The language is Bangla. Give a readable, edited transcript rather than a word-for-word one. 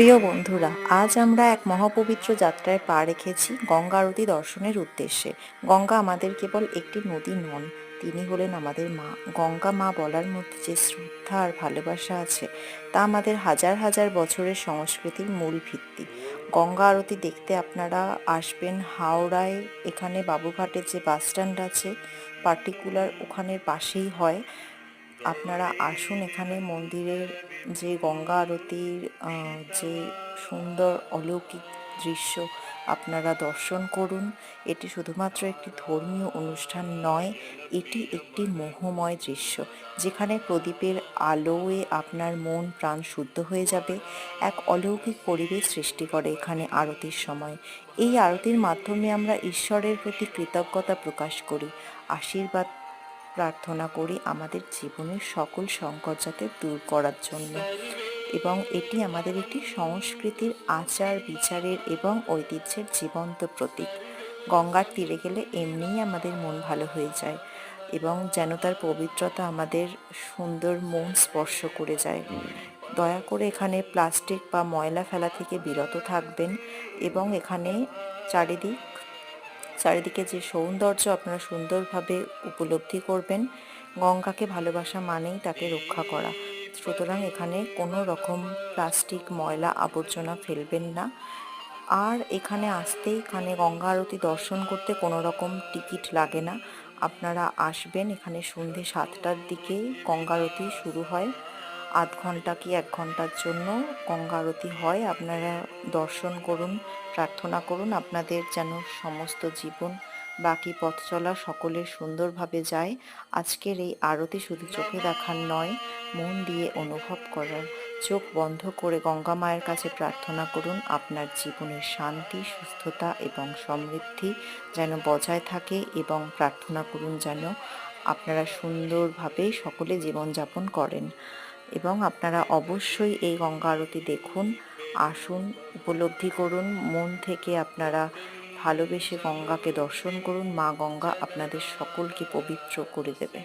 প্রিয় বন্ধুরা, আজ আমরা এক মহাপবিত্র যাত্রায় পা রেখেছি গঙ্গা আরতি দর্শনের উদ্দেশ্যে। গঙ্গা আমাদের কেবল একটি নদী নন, তিনি হলেন আমাদের মা। গঙ্গা মা বলার মধ্যে যে শ্রদ্ধা আর ভালোবাসা আছে, তা আমাদের হাজার হাজার বছরের সংস্কৃতির মূল ভিত্তি। গঙ্গা আরতি দেখতে আপনারা আসবেন হাওড়ায়, এখানে বাবুঘাটের যে বাস স্ট্যান্ড আছে পার্টিকুলার ওখানের পাশেই হয়। আপনারা আসুন, এখানে মন্দিরের যে গঙ্গা আরতির যে সুন্দর অলৌকিক দৃশ্য আপনারা দর্শন করুন। এটি শুধুমাত্র একটি ধর্মীয় অনুষ্ঠান নয়, এটি একটি মোহময় দৃশ্য, যেখানে প্রদীপের আলোয় আপনার মন প্রাণ শুদ্ধ হয়ে যাবে। এক অলৌকিক পরিবেশ সৃষ্টি করে এখানে আরতির সময়। এই আরতির মাধ্যমে আমরা ঈশ্বরের প্রতি কৃতজ্ঞতা প্রকাশ করি, আশীর্বাদ প্রার্থনা করি আমাদের জীবনের সকল সংকট যাতে দূর করার জন্য। এবং এটি আমাদের একটি সংস্কৃতির আচার বিচারের এবং ঐতিহ্যের জীবন্ত প্রতীক। গঙ্গার তীরে গেলে এমনিই আমাদের মন ভালো হয়ে যায় এবং যেন তার পবিত্রতা আমাদের সুন্দর মন স্পর্শ করে যায়। দয়া করে এখানে প্লাস্টিক বা ময়লা ফেলা থেকে বিরত থাকবেন এবং এখানে চারিদিকে যে সৌন্দর্য আপনারা সুন্দরভাবে উপলব্ধি করবেন। গঙ্গাকে ভালোবাসা মানেই তাকে রক্ষা করা, সুতরাং এখানে কোনো রকম প্লাস্টিক ময়লা আবর্জনা ফেলবেন না। আর এখানে এখানে গঙ্গা আরতি দর্শন করতে কোনো রকম টিকিট লাগে না। আপনারা আসবেন, এখানে সন্ধে 7টার দিকে গঙ্গা আরতি শুরু হয়। আধ ঘন্টা কি 1 ঘন্টার জন্য গঙ্গা আরতি হয়। আপনারা দর্শন করুন, প্রার্থনা করুন আপনাদের যেন সমস্ত জীবন, বাকি পথ চলা সকলের সুন্দরভাবে যায়। আজকের এই আরতি শুধু চোখে দেখার নয়, মন দিয়ে অনুভব করার। চোখ বন্ধ করে গঙ্গা মায়ের কাছে প্রার্থনা করুন আপনার জীবনের শান্তি, সুস্থতা এবং সমৃদ্ধি যেন বজায় থাকে, এবং প্রার্থনা করুন যেন আপনারা সুন্দরভাবে সকলে জীবনযাপন করেন। এবং আপনারা অবশ্যই এই গঙ্গা আরতি দেখুন, আসুন, উপলব্ধি করুন, মন থেকে আপনারা ভালোবেসে গঙ্গাকে দর্শন করুন। মা গঙ্গা আপনাদের সকলকে পবিত্র করে দেবে।